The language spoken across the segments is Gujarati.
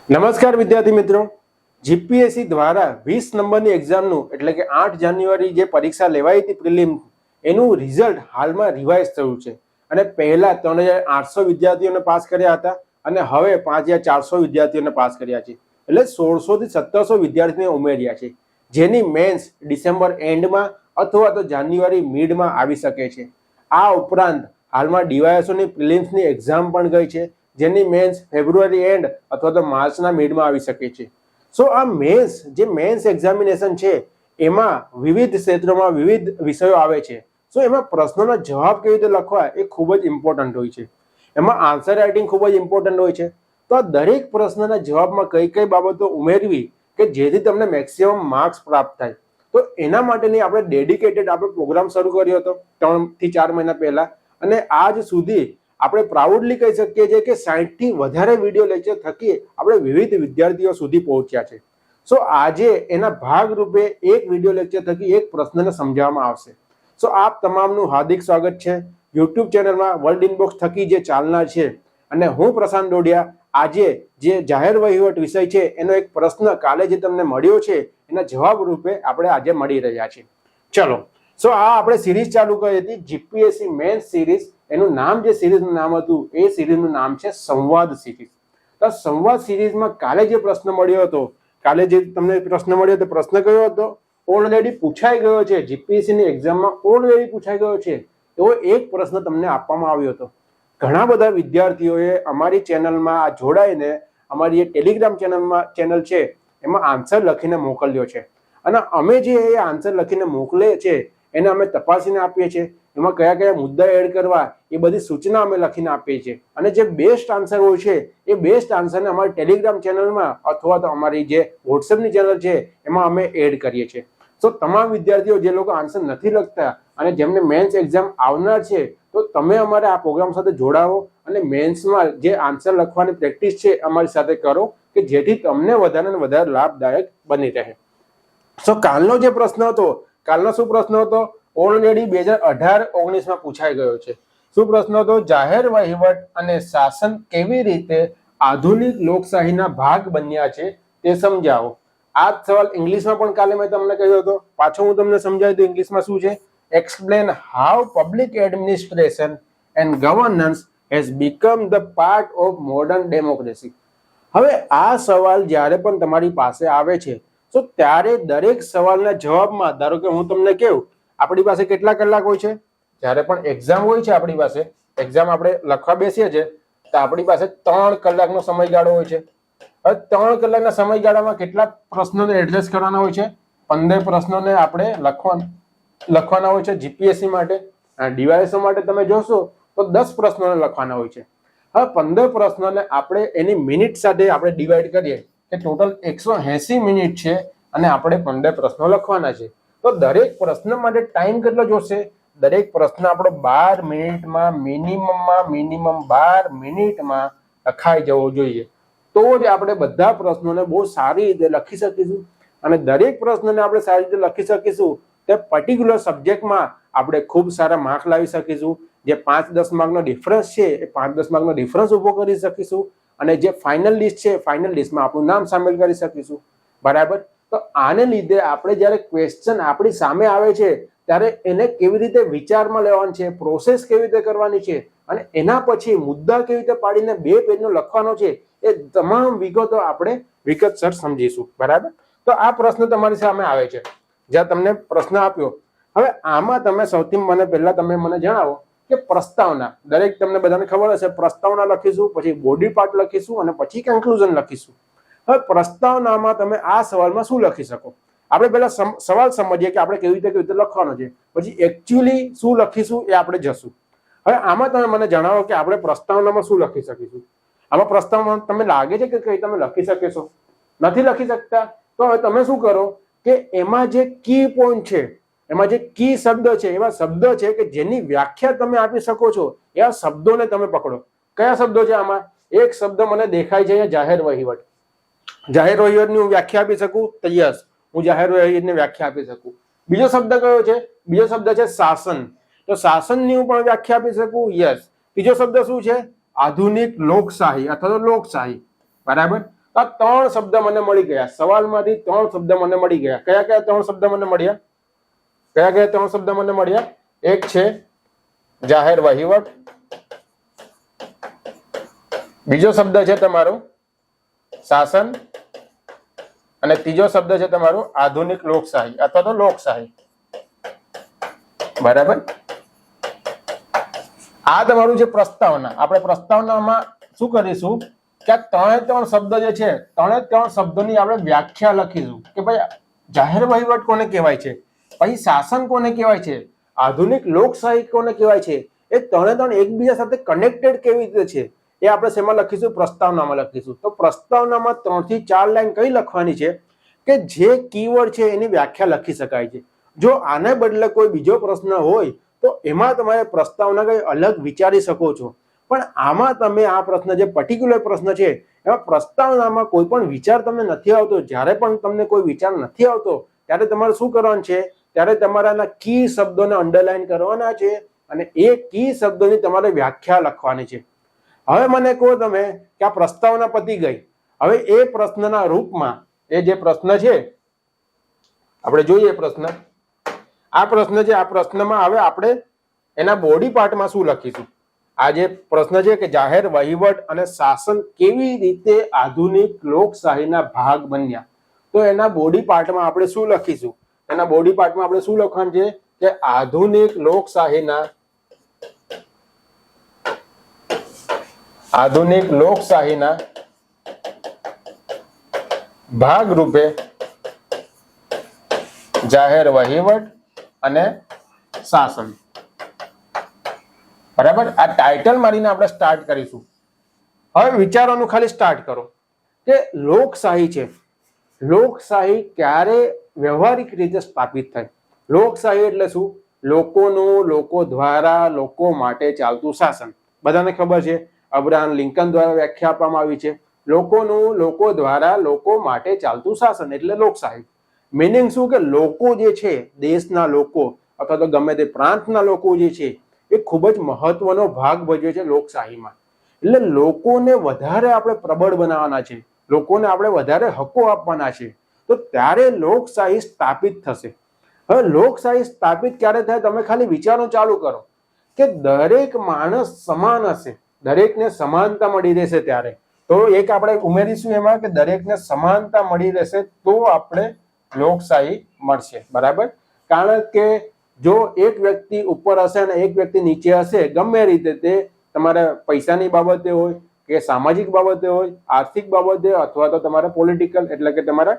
નમસ્કાર વિદ્યાર્થી મિત્રો, જીપીએસસી દ્વારા 20 નંબરની એક્ઝામનું એટલે કે 8 જાન્યુઆરી જે પરીક્ષા લેવાઈ હતી પ્રિલિમ, એનું રિઝલ્ટ હાલમાં રિવાઇઝ થયું છે અને પહેલા 3800 વિદ્યાર્થીઓને પાસ કર્યા હતા અને હવે 5400 વિદ્યાર્થીઓને પાસ કર્યા છે. એટલે 1600 થી 1700 વિદ્યાર્થીઓને ઉમેર્યા છે, જેની મેન્સ ડિસેમ્બર એન્ડમાં અથવા તો જાન્યુઆરી મિડમાં આવી શકે છે. આ ઉપરાંત હાલમાં ડીવાયએસઓની પ્રિલિમ્સની એક્ઝામ પણ ગઈ છે, જેની મેન્સ ફેબ્રુઆરી એન્ડ અથવા તો માર્ચના મિડમાં આવી શકે છે. સો આ મેન્સ એક્ઝામિનેશન છે એમાં વિવિધ ક્ષેત્રોમાં વિવિધ વિષયો આવે છે. સો એમાં પ્રશ્નોના જવાબ કેવી રીતે લખવા એ ખૂબ જ ઇમ્પોર્ટન્ટ હોય છે. એમાં આન્સર રાઇટિંગ ખૂબ જ ઇમ્પોર્ટન્ટ હોય છે. તો આ દરેક પ્રશ્નના જવાબમાં કઈ કઈ બાબતો ઉમેરવી કે જેથી તમને મેક્સિમમ માર્ક્સ પ્રાપ્ત થાય, તો એના માટેની આપણે ડેડિકેટેડ આપણે પ્રોગ્રામ શરૂ કર્યો હતો 3 થી 4 મહિના પહેલા, અને આજ સુધી આપણે પ્રાઉડલી કહી શકીએ છીએ કે 60 થી વધારે વિડીયો લેક્ચર થકી આપણે વિવિધ વિદ્યાર્થીઓ સુધી પહોંચ્યા છે. સો આજે એના ભાગરૂપે એક વિડીયો લેક્ચર થકી એક પ્રશ્નને સમજાવવામાં આવશે. સો આપ તમામનું હાર્દિક સ્વાગત છે યુટ્યુબ ચેનલમાં વર્લ્ડ ઇનબોક્સ થકી જે ચાલનાર છે. અને હું પ્રશાંત ડોડિયા આજે જે જાહેર વહીવટ વિષય છે એનો એક પ્રશ્ન કાલે જે તમને મળ્યો છે એના જવાબ રૂપે આપણે આજે મળી રહ્યા છીએ. ચલો, સો આ આપણે સિરીઝ ચાલુ કરી હતી જીપીએસસી મેન્સ સિરીઝ. એનું નામ જે સિરીઝનું નામ હતું એ સિરીઝનું નામ છે સંવાદ સિરીઝ. તો સંવાદ સિરીઝમાં કાલે જે પ્રશ્ન મળ્યો હતો, કાલે જે તમને પ્રશ્ન મળ્યો હતો, પ્રશ્ન કયો હતો? ઓલરેડી પૂછાઈ ગયો છે, જીપીએસસીની એક્ઝામમાં ઓલરેડી પૂછાઈ ગયો છે એવો એક પ્રશ્ન તમને આપવામાં આવ્યો હતો. ઘણા બધા વિદ્યાર્થીઓએ અમારી ચેનલમાં જોડાઈને અમારી જે ટેલિગ્રામ ચેનલ છે એમાં આન્સર લખીને મોકલ્યો છે, અને અમે જે એ આન્સર લખીને મોકલે છે એને અમે તપાસીને આપીએ છીએ. એમાં કયા કયા મુદ્દા એડ કરવા એ બધી સૂચના અમે લખીને આપીએ છીએ, અને જે બેસ્ટ આન્સર હોય છે એ બેસ્ટ આન્સરને અમારી ટેલિગ્રામ ચેનલમાં અથવા તો અમારી જે વોટ્સએપની ચેનલ છે એમાં અમે એડ કરીએ છીએ. સો તમામ વિદ્યાર્થીઓ જે લોકો આન્સર નથી લખતા અને જેમને મેન્સ એક્ઝામ આવનાર છે, તો તમે અમારે આ પ્રોગ્રામ સાથે જોડાવો અને મેન્સમાં જે આન્સર લખવાની પ્રેક્ટિસ છે અમારી સાથે કરો કે જેથી તમને વધારે ને વધારે લાભદાયક બની રહે. સો કાલનો જે પ્રશ્ન હતો, કાલનો શું પ્રશ્ન હતો? ઓલરેડી 2018-19માં પૂછાઈ ગયો છે. શું પ્રશ્ન હતો? જાહેર વહીવટ અને શાસન કેવી રીતે આધુનિક લોકશાહીના ભાગ બન્યા છે તે સમજાવો. આ સવાલ ઇંગ્લિશમાં પણ કાલે મેં તમને કહ્યો હતો, પાછો હું તમને સમજાવી દઉં ઇંગ્લિશમાં શું છે. Explain how public administration and governance has become the part of modern democracy. હવે આ સવાલ જ્યારે પણ તમારી પાસે આવે છે તો ત્યારે દરેક સવાલના જવાબમાં, ધારો કે હું તમને કહું આપણી પાસે કેટલા કલાક હોય છે, જ્યારે પણ એક્ઝામ હોય છે આપણી પાસે, એક્ઝામ આપણે લખવા બેસીએ છીએ તો આપણી પાસે 3 કલાકનો સમયગાળો હોય છે. હવે 3 કલાકના સમયગાળામાં કેટલા પ્રશ્નોને એડ્રેસ કરવાના હોય છે? 15 પ્રશ્નોને આપણે લખવાના હોય છે જીપીએસસી માટે. ડીવાયએસઓ માટે તમે જોશો તો 10 પ્રશ્નોને લખવાના હોય છે. હવે 15 પ્રશ્નોને આપણે એની મિનિટ સાથે આપણે ડિવાઈડ કરીએ કે ટોટલ 180 મિનિટ છે અને આપણે 15 પ્રશ્નો લખવાના છે. તો દરેક પ્રશ્ન માટે ટાઈમ કેટલો જોશે? દરેક પ્રશ્ન આપણો 12 મિનિટમાં મિનિમમ 12 મિનિટમાં લખાઈ જવો જોઈએ. તો જ આપણે બધા પ્રશ્નોને બહુ સારી રીતે લખી શકીશું, અને દરેક પ્રશ્નને આપણે સારી રીતે લખી શકીશું તે પર્ટિક્યુલર સબ્જેક્ટમાં આપણે ખૂબ સારા માર્ક લાવી શકીશું. જે 5-10 માર્કનો ડિફરન્સ છે એ 5-10 માર્કનો ડિફરન્સ ઊભો કરી શકીશું, અને જે ફાઇનલ લિસ્ટ છે ફાઇનલ લિસ્ટમાં આપણું નામ સામેલ કરી શકીશું. બરાબર? તો આને લીધે આપણે જ્યારે ક્વેશ્ચન આપણી સામે આવે છે ત્યારે એને કેવી રીતે વિચારમાં લેવાનું છે, પ્રોસેસ કેવી રીતે કરવાની છે, અને એના પછી મુદ્દા કેવી રીતે પાડીને 2 પેજનો લખવાનો છે, એ તમામ વિગતો આપણે વિગતસર સમજીશું. બરાબર? તો આ પ્રશ્ન તમારી સામે આવે છે, જ્યાં તમને પ્રશ્ન આપ્યો. હવે આમાં તમે સૌથી પહેલા તમે મને જણાવો કે પ્રસ્તાવના, દરેક તમને બધાને ખબર હશે પ્રસ્તાવના લખીશું, પછી બોડી પાર્ટ લખીશું અને પછી કન્ક્લુઝન લખીશું. હવે પ્રસ્તાવનામાં તમે આ સવાલમાં શું લખી શકો? આપણે પહેલા સવાલ સમજીએ કે આપણે કેવી રીતે લખવાનો છે, પછી એકચ્યુઅલી શું લખીશું એ આપણે જશું. હવે આમાં તમે મને જણાવો કે આપણે પ્રસ્તાવનામાં શું લખી શકીશું. આમાં પ્રસ્તાવનામાં તમને લાગે છે કે કઈ તમે લખી શકીશો? નથી લખી શકતા? તો હવે તમે શું કરો કે એમાં જે કી પોઈન્ટ છે, એમાં જે કી શબ્દ છે, એવા શબ્દ છે કે જેની વ્યાખ્યા તમે આપી શકો છો, એવા શબ્દોને તમે પકડો. કયા શબ્દો છે આમાં? એક શબ્દ મને દેખાય છે જાહેર વહીવટ. જાહેર વહીવટની હું વ્યાખ્યા આપી શકું તો યસ, હું જાહેર વહીવટની વ્યાખ્યા આપી શકું. બીજો શબ્દ કયો છે? બીજો શબ્દ છે શાસન. તો શાસનની હું પણ વ્યાખ્યા આપી શકું. યસ. ત્રીજો શબ્દ શું છે? આધુનિક લોકશાહી અથવા તો લોકશાહી. બરાબર? આ 3 શબ્દ મને મળી ગયા. સવાલમાંથી 3 શબ્દ મને મળી ગયા. કયા કયા 3 શબ્દ મને મળ્યા? કયા કયા 3 શબ્દ મને મળ્યા? એક છે જાહેર વહીવટ, બીજો શબ્દ છે તમારો શાસન, અને ત્રીજો શબ્દ છે તમારો આધુનિક લોકશાહી અથવા તો લોકશાહી. બરાબર. આ તમારું છે પ્રસ્તાવના. આપણે પ્રસ્તાવનામાં શું કરીશું કે આ 3 શબ્દ જે છે 3 શબ્દોની આપણે વ્યાખ્યા લખીશું કે ભાઈ જાહેર વહીવટ કોને કહેવાય છે, પછી શાસન કોને કહેવાય છે, આધુનિક લોકશાહી કોને કહેવાય છે, એ 3 એકબીજા સાથે કનેક્ટેડ કેવી રીતે છે એ આપણે શેમાં લખીશું? પ્રસ્તાવનામાં લખીશું. તો પ્રસ્તાવનામાં 3 થી 4 લાઈન કઈ લખવાની છે કે જે કીવર્ડ છે એની વ્યાખ્યા લખી શકાય છે. જો આને બદલે કોઈ બીજો પ્રશ્ન હોય તો એમાં તમારે પ્રસ્તાવના કઈ અલગ વિચારી શકો છો, પણ આમાં તમે આ પ્રશ્ન જે પર્ટિક્યુલર પ્રશ્ન છે એમાં પ્રસ્તાવનામાં કોઈ પણ વિચાર તમને નથી આવતો. જ્યારે પણ તમને કોઈ વિચાર નથી આવતો ત્યારે તમારે શું કરવાનું છે? ત્યારે તમારા કી શબ્દોને અંડરલાઈન કરવાના છે અને એ કી શબ્દોની તમારે વ્યાખ્યા લખવાની છે. હવે મને કહો તમે કે આ પ્રસ્તાવના પતી ગઈ. હવે એ પ્રશ્નના રૂપમાં એ જે પ્રશ્ન છે આપણે જોઈએ પ્રશ્ન. આ પ્રશ્ન છે, આ પ્રશ્નમાં હવે આપણે એના બોડી પાર્ટમાં શું લખીશું? આ જે પ્રશ્ન છે કે જાહેર વહીવટ અને શાસન કેવી રીતે આધુનિક લોકશાહીના ભાગ બન્યા, તો એના બોડી પાર્ટમાં આપણે શું લખીશું? એના બોડી પાર્ટમાં આપણે શું લખવાનું છે કે આધુનિક લોકશાહીના ભાગરૂપે જાહેર વહીવટ અને શાસન. બરાબર. આ ટાઇટલ મારીને આપણે સ્ટાર્ટ કરીશું. હવે વિચારવાનું ખાલી સ્ટાર્ટ કરો કે લોકશાહી છે, લોકશાહી ક્યારે વ્યવહારિક રીતે સ્થાપિત થઈ? લોકશાહી એટલે શું? લોકોનું, લોકો દ્વારા, લોકો માટે ચાલતું શાસન. બધાને ખબર છે, અબ્રાહમ લિંકન દ્વારા વ્યાખ્યા આપવામાં આવી છે. લોકોનું, લોકો દ્વારા, લોકો માટે ચાલતું શાસન એટલે લોકશાહી. મિનિંગ શું કે લોકો જે છે, દેશના લોકો અથવા તો ગમે તે પ્રાંતના લોકો જે છે એ ખૂબ જ મહત્વનો ભાગ ભજવે છે લોકશાહીમાં. એટલે લોકોને વધારે આપણે પ્રબળ બનાવવાના છે, લોકોને આપણે વધારે હકો આપવાના છે, તો ત્યારે લોકશાહી સ્થાપિત થશે. હવે લોકશાહી સ્થાપિત ક્યારે થાય? તમે ખાલી વિચારવાનું ચાલુ કરો કે દરેક માણસ સમાન હશે, દરેકને સમાનતા મળી રહેશે ત્યારે. તો એક આપણે ઉમેરીશું એમાં કે દરેકને સમાનતા મળી રહેશે તો આપણે લોકશાહી મળશે. બરાબર. કારણ કે જો એક વ્યક્તિ ઉપર હશે અને એક વ્યક્તિ નીચે હશે, ગમે રીતે તે તમારે પૈસાની બાબતે હોય કે સામાજિક બાબતે હોય, આર્થિક બાબતે અથવા તો તમારા પોલિટિકલ એટલે કે તમારા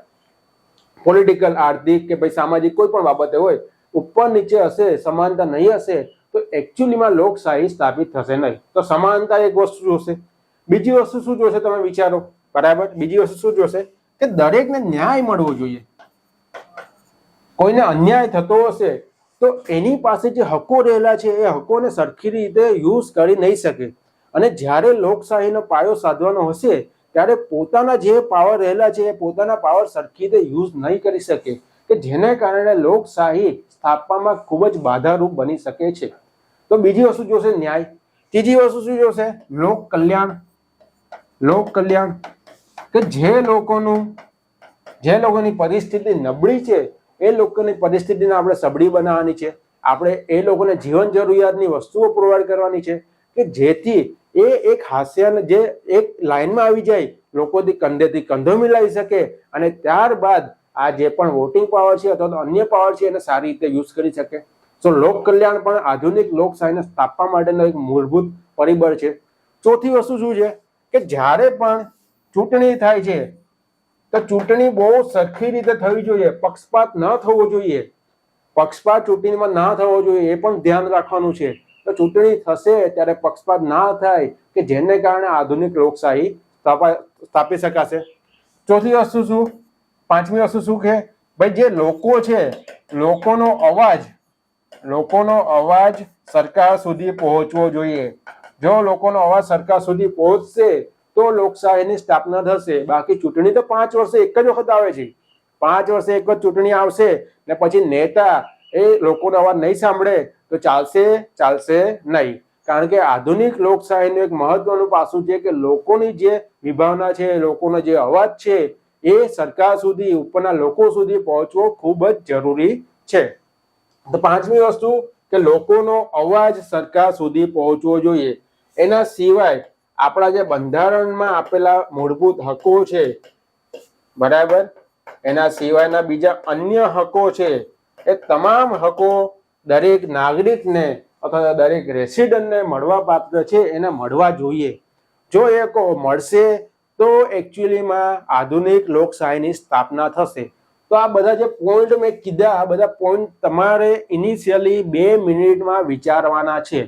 પોલિટિકલ, આર્થિક કે ભાઈ સામાજિક કોઈ પણ બાબતે હોય, ઉપર નીચે હશે, સમાનતા નહીં હશે તો એકચ્યુઅલીમાં લોકશાહી સ્થાપિત થશે નહીં. તો સમાનતા એક વસ્તુ જોશે. બીજી વસ્તુ શું જોશે? તમે વિચારો. બરાબર. બીજી વસ્તુ શું જોશે કે દરેકને ન્યાય મળવો જોઈએ. કોઈને અન્યાય થતો હશે તો એની પાસે જે હકો રહેલા છે એ હકોને સરખી રીતે યુઝ કરી નહીં શકે. અને જ્યારે લોકશાહીનો પાયો સાધવાનો હશે ત્યારે પોતાના જે પાવર રહેલા છે એ પોતાના પાવર સરખી રીતે યુઝ નહીં કરી શકે, કે જેને કારણે લોકશાહી સ્થાપવામાં ખૂબ જ બાધારૂપ બની શકે છે. તો બીજી વસ્તુ જોશે ન્યાય. ત્રીજી વસ્તુ શું જોશે? લોક કલ્યાણ. લોક કલ્યાણ કે જે લોકોની પરિસ્થિતિ નબળી છે એ લોકોની પરિસ્થિતિને આપણે સબળી બનાવવાની છે. આપણે એ લોકોને જીવન જરૂરિયાતની વસ્તુઓ પ્રોવાઈડ કરવાની છે કે જેથી એ એક હાસ્ય જે એક લાઈનમાં આવી જાય, લોકોથી કંધેથી કંધો મિલાવી શકે અને ત્યારબાદ આ જે પણ વોટિંગ પાવર છે અથવા તો અન્ય પાવર છે એને સારી રીતે યુઝ કરી શકે. તો લોક કલ્યાણ પણ આધુનિક લોકશાહીને સ્થાપવા માટેનો એક મૂળભૂત પરિબળ છે. ચોથી વસ્તુ શું છે કે જ્યારે પણ ચૂંટણી થાય છે તો ચૂંટણી બહુ સરખી રીતે થવી જોઈએ, પક્ષપાત ન થવો જોઈએ. પક્ષપાત ચૂંટણીમાં ના થવો જોઈએ એ પણ ધ્યાન રાખવાનું છે. તો ચૂંટણી થશે ત્યારે પક્ષપાત ના થાય કે જેને કારણે આધુનિક લોકશાહી સ્થાપી શકાશે. ચોથી વસ્તુ શું? પાંચમી વસ્તુ શું કે ભાઈ જે લોકો છે, લોકોનો અવાજ સરકાર સુધી પહોંચવો જોઈએ. જો લોકોનો અવાજ સરકાર સુધી પહોંચશે તો લોકશાહીની સ્થાપના થશે. બાકી ચૂંટણી તો 5 વર્ષે એક જ વખત આવે છે. 5 વર્ષે એક જ ચૂંટણી આવશે ને પછી નેતા એ લોકોનો અવાજ નહીં સાંભળે તો ચાલશે નહીં. કારણ કે આધુનિક લોકશાહીનું એક મહત્વનું પાસું છે કે લોકોની જે વિભાવના છે, લોકોનો જે અવાજ છે એ સરકાર સુધી, ઉપરના લોકો સુધી પહોંચવો ખૂબ જ જરૂરી છે. તો પાંચમી વસ્તુ કે લોકોનો અવાજ સરકાર સુધી પહોંચવો જોઈએ. એના સિવાય આપણા જે બંધારણમાં આપેલા મૂળભૂત હકો છે, બરાબર, એના સિવાયના બીજા અન્ય હકો છે, એ તમામ હકો દરેક નાગરિકને અથવા દરેક રેસિડન્ટને મળવા પાત્ર છે, એને મળવા જોઈએ. જો એ હકો મળશે તો એકચ્યુઅલીમાં આધુનિક લોકશાહીની સ્થાપના થશે. તો આ બધા જે પોઈન્ટ મેં કીધા, આ બધા પોઈન્ટ તમારે ઇનિશિયલી 2 મિનિટમાં વિચારવાના છે.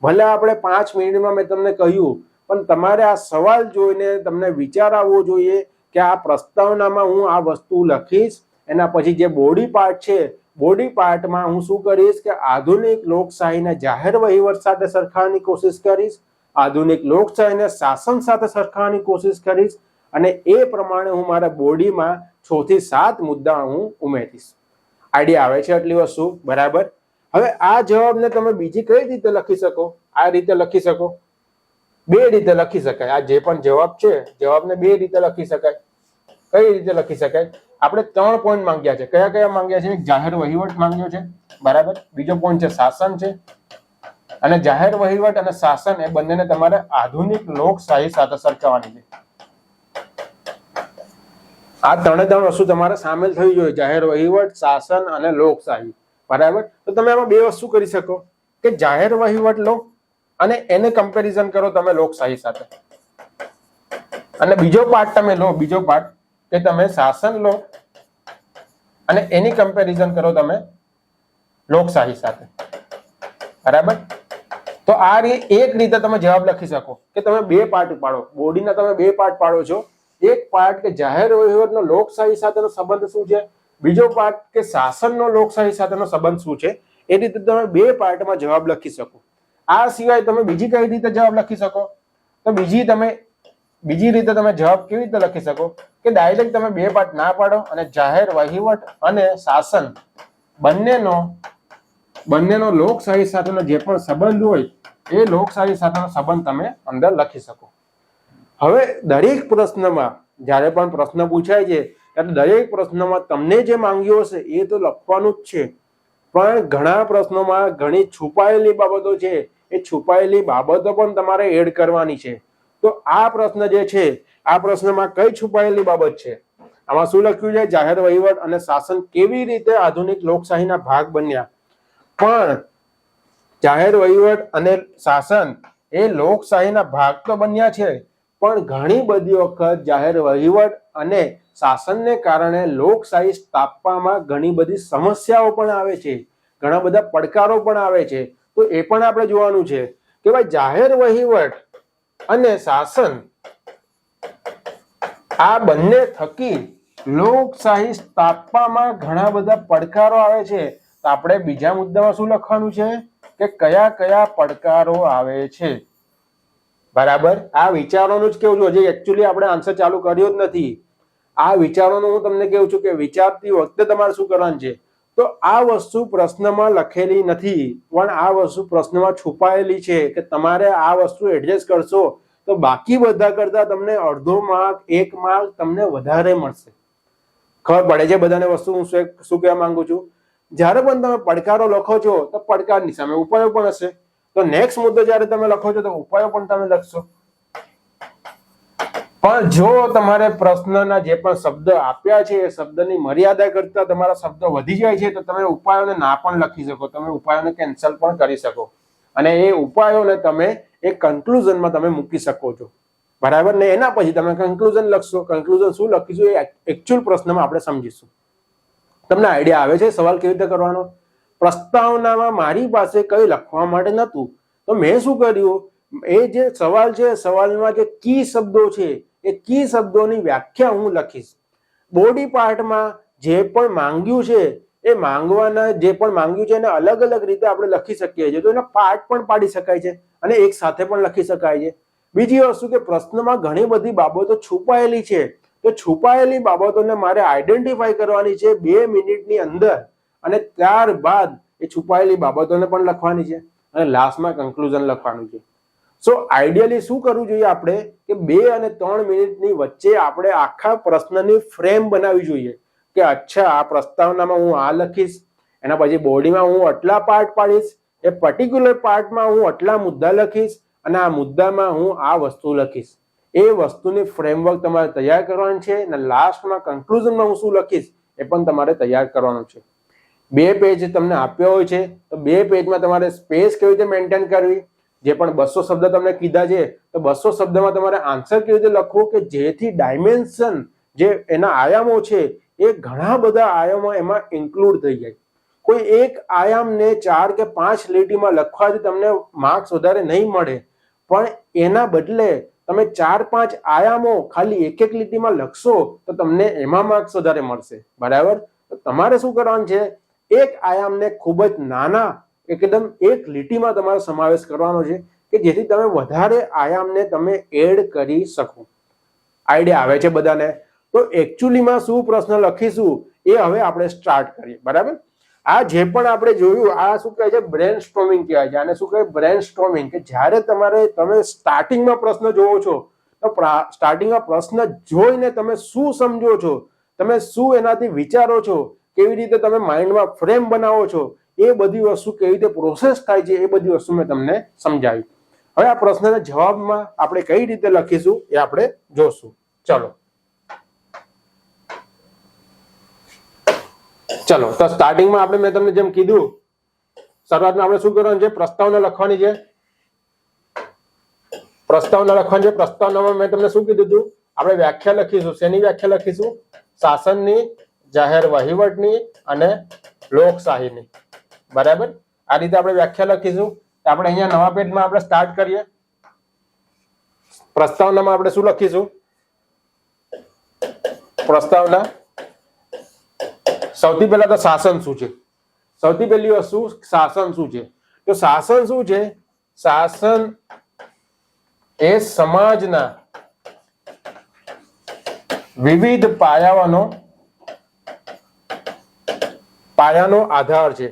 ભલે આપણે 5 મિનિટમાં મેં તમને કહ્યું, પણ તમારે આ સવાલ જોઈને તમને વિચાર આવવો જોઈએ કે આ પ્રસ્તાવનામાં હું આ વસ્તુ લખીશ. એના પછી જે બોડી પાર્ટ છે, બોડી પાર્ટમાં હું શું કરીશ કે આધુનિક લોકશાહીને જાહેર વહીવટ સાથે સરખાવવાની કોશિશ કરીશ, આધુનિક લોકશાહીને શાસન સાથે સરખાવવાની કોશિશ કરીશ, અને એ પ્રમાણે હું મારા બોડીમાં 6 થી 7 મુદ્દા હું ઉમેરીશ. આઈડિયા આવે છે આટલી વસ્તુ, બરાબર? હવે આ જવાબને તમે બીજી કઈ રીતે લખી શકો? આ રીતે લખી શકો, 2 રીતે લખી શકાય. આ જે પણ જવાબ છે, જવાબને 2 રીતે લખી શકાય. કઈ રીતે લખી શકાય? આપણે 3 પોઈન્ટ માંગ્યા છે. કયા કયા માંગ્યા છે? એક જાહેર વહીવટ માંગ્યો છે, બરાબર. બીજો પોઈન્ટ છે શાસન છે. અને જાહેર વહીવટ અને શાસન એ બંનેને તમારે આધુનિક લોકશાહી સાથે સરખાવવાની છે. આ 3 વસ્તુ તમારે સામેલ થવી જોઈએ, જાહેર વહીવટ, શાસન અને લોકશાહી, બરાબર. તો તમે આમાં 2 વસ્તુ કરી શકો કે જાહેર વહીવટ લો અને એને કમ્પેરિઝન કરો તમે લોકશાહી સાથે, અને બીજો પાર્ટ તમે લો, બીજો પાર્ટ કે તમે શાસન લો અને એની કમ્પેરિઝન કરો તમે લોકશાહી સાથે, બરાબર. તો આ એક રીતે તમે જવાબ લખી શકો કે તમે 2 પાર્ટ પાડો, બોડીના તમે 2 પાર્ટ પાડો છો. એક પાર્ટ કે જાહેર વહીવટનો લોકશાહી સાથેનો સંબંધ શું છે, બીજો પાર્ટ કે શાસનનો લોકશાહી સાથેનો સંબંધ શું છે. એ રીતે તમે 2 પાર્ટમાં જવાબ લખી શકો. આ સિવાય તમે બીજી કઈ રીતે જવાબ લખી શકો? તો બીજી રીતે તમે જવાબ કેવી રીતે લખી શકો કે ડાયરેક્ટ તમે 2 પાર્ટ ના પાડો અને જાહેર વહીવટ અને શાસન બંનેનો લોકશાહી સાથેનો જે પણ સંબંધ હોય એ લોકશાહી સાથેનો સંબંધ તમે અંદર લખી શકો. હવે દરેક પ્રશ્નમાં, જ્યારે પણ પ્રશ્ન પૂછાય છે ત્યારે દરેક પ્રશ્નમાં તમને જે માંગ્યું હશે એ તો લખવાનું જ છે, પણ ઘણા પ્રશ્નોમાં ઘણી છુપાયેલી બાબતો છે, એ છુપાયેલી બાબતો પણ તમારે એડ કરવાની છે. તો આ પ્રશ્ન જે છે, આ પ્રશ્નમાં કઈ છુપાયેલી બાબત છે? આમાં શું લખ્યું છે? જાહેર વહીવટ અને શાસન કેવી રીતે આધુનિક લોકશાહીના ભાગ બન્યા. પણ જાહેર વહીવટ અને શાસન એ લોકશાહીના ભાગ તો બન્યા છે, પણ ઘણી બધી વખત જાહેર વહીવટ અને શાસનને કારણે લોકશાહી સ્થાપવામાં ઘણી બધી સમસ્યાઓ પણ આવે છે, ઘણા બધા પડકારો પણ આવે છે. તો એ પણ આપણે જોવાનું છે કે ભાઈ જાહેર વહીવટ અને શાસન આ બંને થકી લોકશાહી સ્થાપવામાં ઘણા બધા પડકારો આવે છે. તો આપણે બીજા મુદ્દામાં શું લખવાનું છે કે કયા કયા પડકારો આવે છે, બરાબર. આ વિચારોનું જ કેવું છું, હજી એકચ્યુઅલી આપણે આન્સર ચાલુ કર્યો જ નથી. આ વિચારોનું હું તમને કેવું છું કે વિચારતી વખતે તમારે શું કરવાનું છે. તો આ વસ્તુ પ્રશ્નમાં લખેલી નથી, પણ આ વસ્તુ પ્રશ્નમાં છુપાયેલી છે કે તમારે આ વસ્તુ એડજસ્ટ કરશો તો બાકી બધા કરતા તમને અડધો માર્ક, 1 માર્ક તમને વધારે મળશે. ખબર પડે છે બધાને વસ્તુ હું શું કહેવા માંગુ છું? જ્યારે પણ તમે પડકારો લખો છો તો પડકારની સામે ઉપાયો પણ હશે. તો નેક્સ્ટ મુદ્દો જ્યારે તમે લખો છો તો ઉપાયો પણ તમે લખશો. પણ જો તમારે પ્રશ્નના જે પણ શબ્દ આપ્યા છે એ શબ્દની મર્યાદા કરતા તમારા શબ્દ વધી જાય છે તો તમે ઉપાયોને ના પણ લખી શકો, તમે ઉપાયોને કેન્સલ પણ કરી શકો, અને એ ઉપાયોને તમે એક કન્ક્લુઝનમાં તમે મૂકી શકો છો, બરાબર ને. એના પછી તમે કન્ક્લુઝન લખશો. કન્ક્લુઝન શું લખીશું એ એકચ્યુઅલ પ્રશ્નમાં આપણે સમજીશું. તમને આઈડિયા આવે છે સવાલ કેવી રીતે કરવાનો? પ્રસ્તાવનામાં મારી પાસે કઈ લખવા માટે નતું, તો મેં શું કર્યું, એ જે સવાલ છે, સવાલમાં જે કી શબ્દો છે એ કી શબ્દોની વ્યાખ્યા હું લખીશ. બોડી પાર્ટમાં જે પણ માંગ્યું છે એ માંગવાના જે પણ માંગ્યું છે એને અલગ અલગ રીતે આપણે લખી શકીએ છીએ. તો એના પાર્ટ પણ પાડી શકાય છે અને એક સાથે પણ લખી શકાય છે. બીજી વસ્તુ કે પ્રશ્નમાં ઘણી બધી બાબતો છુપાયેલી છે, તો છુપાયેલી બાબતોને મારે આઈડેન્ટિફાઈ કરવાની છે 2 મિનિટની અંદર, અને ત્યારબાદ એ છુપાયેલી બાબતોને પણ લખવાની છે. અને લાસ્ટમાં કન્ક્લુઝન લખવાનું છે. સો આઈડિયલી શું કરવું જોઈએ આપણે કે 2 અને 3 મિનિટની વચ્ચે આપણે આખા પ્રશ્નની ફ્રેમ બનાવવી જોઈએ કે અચ્છા આ પ્રસ્તાવનામાં હું આ લખીશ, એના પછી બોડીમાં હું આટલા પાર્ટ પાડીશ, એ પર્ટિક્યુલર પાર્ટમાં હું આટલા મુદ્દા લખીશ અને આ મુદ્દામાં હું આ વસ્તુ લખીશ. એ વસ્તુની ફ્રેમવર્ક તમારે તૈયાર કરવાની છે અને લાસ્ટમાં કન્ક્લુઝનમાં હું શું લખીશ એ પણ તમારે તૈયાર કરવાનું છે. 2 પેજ તમને આપ્યો હોય છે તો 2 પેજમાં તમારે સ્પેસ કેવી રીતે મેન્ટેન કરવી, જે પણ 200 શબ્દ તમને કીધા છે તો 200 શબ્દમાં તમારે આન્સર કેવી રીતે લખવો કે જેથી ડાયમેન્શન જે એના આયામો છે એ ઘણા બધા આયામો એમાં ઇન્ક્લુડ થઈ જાય. કોઈ એક આયામને 4 કે 5 લીટીમાં લખવાથી તમને માર્ક્સ વધારે નહીં મળે, પણ એના બદલે તમે 4-5 આયામો ખાલી એક લીટીમાં લખશો તો તમને એમાં માર્ક્સ વધારે મળશે. બરાબર? તો તમારે શું કરવાનું છે, એક આયામને ખૂબ જ નાના એકદમ એક લીટીમાં તમારે સમાવેશ કરવાનો છે કે જેથી તમે વધારે આયામને તમે એડ કરી શકો. આઈડિયા આવે છે બધાને? તો એકચ્યુઅલીમાં શું પ્રશ્ન લખીશું એ હવે આપણે સ્ટાર્ટ કરીએ. બરાબર? આ જે પણ આપણે જોયું આ શું કહે છે, બ્રેન સ્ટોર્મિંગ કહેવાય છે. આને શું કહે, બ્રેન સ્ટોર્મિંગ. કે જ્યારે તમે સ્ટાર્ટિંગમાં પ્રશ્ન જોવો છો તો સ્ટાર્ટિંગમાં પ્રશ્ન જોઈને તમે શું સમજો છો, તમે શું એનાથી વિચારો છો, કેવી રીતે તમે માઇન્ડમાં ફ્રેમ બનાવો છો, એ બધી વસ્તુ કેવી રીતે પ્રોસેસ થાય છે એ બધી વસ્તુ મેં તમને સમજાવી. હવે આ પ્રશ્નના જવાબમાં આપણે કઈ રીતે લખીશું એ આપણે જોશું. ચલો તો સ્ટાર્ટિંગમાં મેં તમને જેમ કીધું શરૂઆતમાં આપણે શું કરવાનું છે, પ્રસ્તાવના લખવાની છે. પ્રસ્તાવનામાં મેં તમને શું કીધું હતું, આપણે વ્યાખ્યા લખીશું. શેની વ્યાખ્યા લખીશું? શાસનની, જાહેર વહીવટની અને લોકશાહીની. બરાબર? આ રીતે આપણે વ્યાખ્યા લખીશું. આપણે અહીંયા નવા પેજમાં આપણે સ્ટાર્ટ કરીએ. પ્રસ્તાવનામાં આપણે શું લખીશું? પ્રસ્તાવના સૌથી પહેલા તો શાસન શું છે, સૌથી પહેલી વસ્તુ શાસન શું છે. તો શાસન શું છે? શાસન એ સમાજના વિવિધ પાયાનો આધાર છે.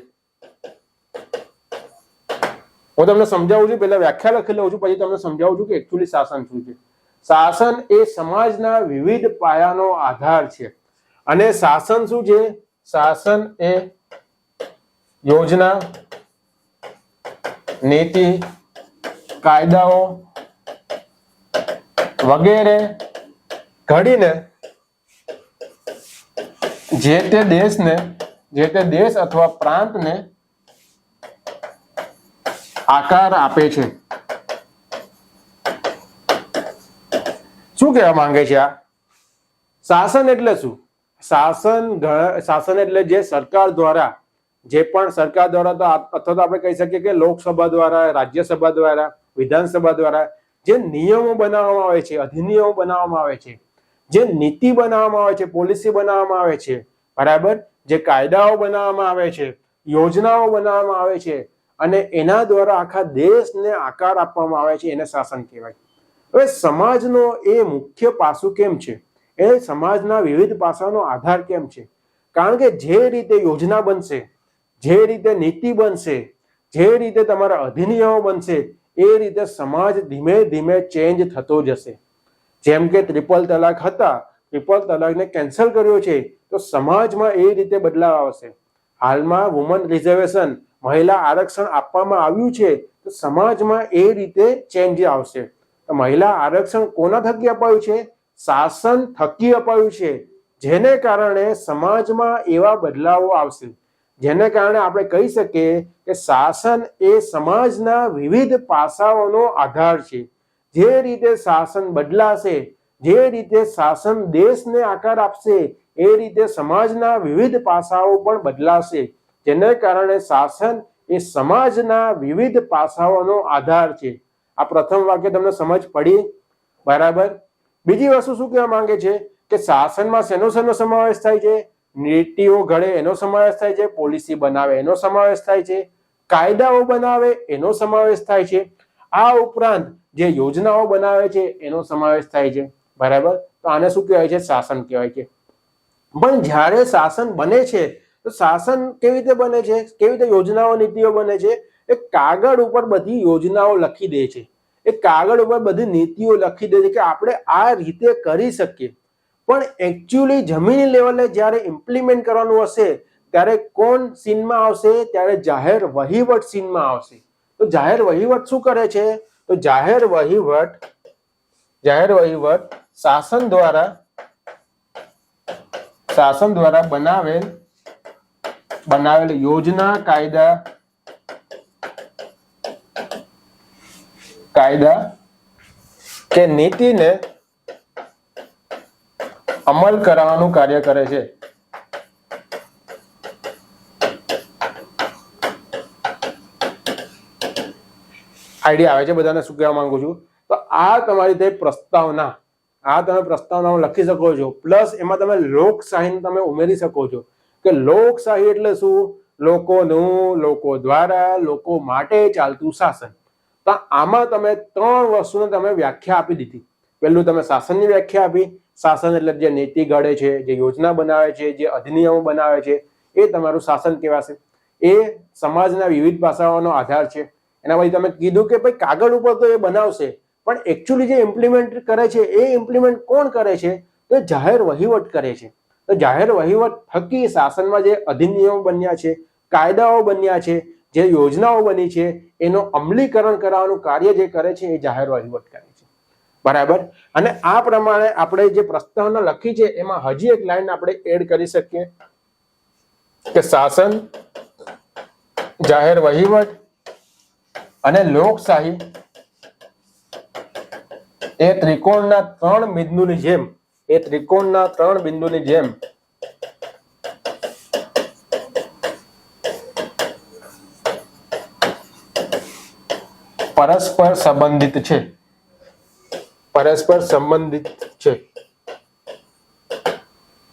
હું તમને સમજાવું છું, પહેલા વ્યાખ્યા લખી લઉં છું, પછી તમને સમજાવું છું કે એકચ્યુઅલી શાસન શું છે. શાસન એ સમાજના વિવિધ પાયાનો આધાર છે. અને શાસન શું છે? શાસન એ યોજના, નીતિ, કાયદાઓ વગેરે ઘડીને જે તે દેશ અથવા પ્રાંતને આકાર આપે છે. શું કહેવા માંગે છે આ? શાસન એટલે શું? શાસન એટલે જે સરકાર દ્વારા તો અથવા તો આપણે કહી શકીએ કે લોકસભા દ્વારા, રાજ્યસભા દ્વારા, વિધાનસભા દ્વારા જે નિયમો બનાવવામાં આવે છે, અધિનિયમો બનાવવામાં આવે છે, જે નીતિ બનાવવામાં આવે છે, પોલિસી બનાવવામાં આવે છે. બરાબર? જે કાયદાઓ બનાવવામાં આવે છે, યોજનાઓ બનાવવામાં આવે છે અને એના દ્વારા આખા દેશને આકાર આપવામાં આવે છે, એને શાસન કહેવાય. હવે સમાજનો એ મુખ્ય પાસું કેમ છે, એ સમાજના વિવિધ પાસાનો આધાર કેમ છે? કારણ કે જે રીતે યોજના બનશે, જે રીતે નીતિ બનશે, જે રીતે તમારા અધિનિયમો બનશે, એ રીતે સમાજ ધીમે ધીમે ચેન્જ થતો જશે. જેમ કે ટ્રિપલ તલાક હતા, ટ્રિપલ તલાકને કેન્સલ કર્યો છે તો સમાજમાં એ રીતે બદલાવ આવશે. હાલમાં વુમન રિઝર્વેશન, મહિલા આરક્ષણ આપવામાં આવ્યું છે તો સમાજમાં એ રીતે ચેન્જ આવશે. તો મહિલા આરક્ષણ કોના થકી અપાયું છે? શાસન થકી અપાયું છે. જેને કારણે સમાજમાં એવા બદલાવો આવશે, જેને કારણે આપણે કહી શકીએ કે શાસન એ સમાજના વિવિધ પાસાઓનો આધાર છે. જે રીતે શાસન બદલાશે, જે રીતે શાસન દેશને આકાર આપશે, એ રીતે સમાજના વિવિધ પાસાઓ પણ બદલાશે. જેને કારણે શાસન એ સમાજના વિવિધ પાસાઓનો આધાર છે. આ પ્રથમ વાક્ય તમને સમજ પડી? બરાબર? બીજી વસ્તુ શું કહેવા માંગે છે કે શાસનમાં શેનો સમાવેશ થાય છે? નીતિઓ ઘડે એનો સમાવેશ થાય છે, પોલિસી બનાવે એનો સમાવેશ થાય છે, કાયદાઓ બનાવે એનો સમાવેશ થાય છે. આ ઉપરાંત જે યોજનાઓ બનાવે છે એનો સમાવેશ થાય છે. બરાબર? તો આને શું કહેવાય છે? શાસન કહેવાય છે. પણ જ્યારે શાસન બને છે તો શાસન કેવી રીતે બને છે, કેવી રીતે યોજનાઓ નીતિઓ બને છે? એ કાગળ ઉપર બધી યોજનાઓ લખી દે છે, એ કાગળ ઉપર બધી નીતિઓ લખી દે છે કે આપણે આ રીતે કરી શકીએ, પણ એકચ્યુઅલી જમીન લેવલે જ્યારે ઇમ્પ્લિમેન્ટ કરવાનું હશે ત્યારે કોણ સીનમાં આવશે? ત્યારે જાહેર વહીવટ સીનમાં આવશે. તો જાહેર વહીવટ શું કરે છે? તો જાહેર વહીવટ શાસન દ્વારા બનાવેલ યોજના, કાયદા કે નીતિને અમલ કરાવવાનું કાર્ય કરે છે. આઈડિયા આવે છે બધાને શું કહેવા માંગુ છું? તો આ તમારી તે પ્રસ્તાવના, આ તમે પ્રસ્તાવનાઓ લખી શકો છો, પ્લસ એમાં તમે લોકશાહીને તમે ઉમેરી શકો છો કે લોકશાહી એટલે શું? લોકોનું, લોકો દ્વારા, લોકો માટે ચાલતું શાસન. તો આમાં તમે 3 વસ્તુને તમે વ્યાખ્યા આપી દીધી. પહેલું તમે શાસનની વ્યાખ્યા આપી. શાસન એટલે જે નીતિ ઘડે છે, જે યોજના બનાવે છે, જે અધિનિયમો બનાવે છે, એ તમારું શાસન કહેવાશે. એ સમાજના વિવિધ પાસાઓનો આધાર છે. એના પછી તમે કીધું કે ભાઈ કાગળ ઉપર તો એ બનાવશે, પણ એકચ્યુઅલી જે ઇમ્પ્લિમેન્ટ કરે છે એ ઇમ્પ્લિમેન્ટ કોણ કરે છે? તો જાહેર વહીવટ કરે છે. તો જાહેર વહીવટ થકી શાસનમાં જે અધિનિયમો બન્યા છે, કાયદાઓ બન્યા છે, જે યોજનાઓ બની છે, એનો અમલીકરણ કરાવવાનું કાર્ય જે કરે છે એ જાહેર વહીવટ કરે છે. બરાબર. અને આ પ્રમાણે આપણે જે પ્રસ્તાવના લખી છે એમાં હજી એક લાઈન આપણે એડ કરી શકીએ કે શાસન, જાહેર વહીવટ અને લોકશાહી એ ત્રિકોણના 3 બિંદુની જેમ પરસ્પર સંબંધિત છે.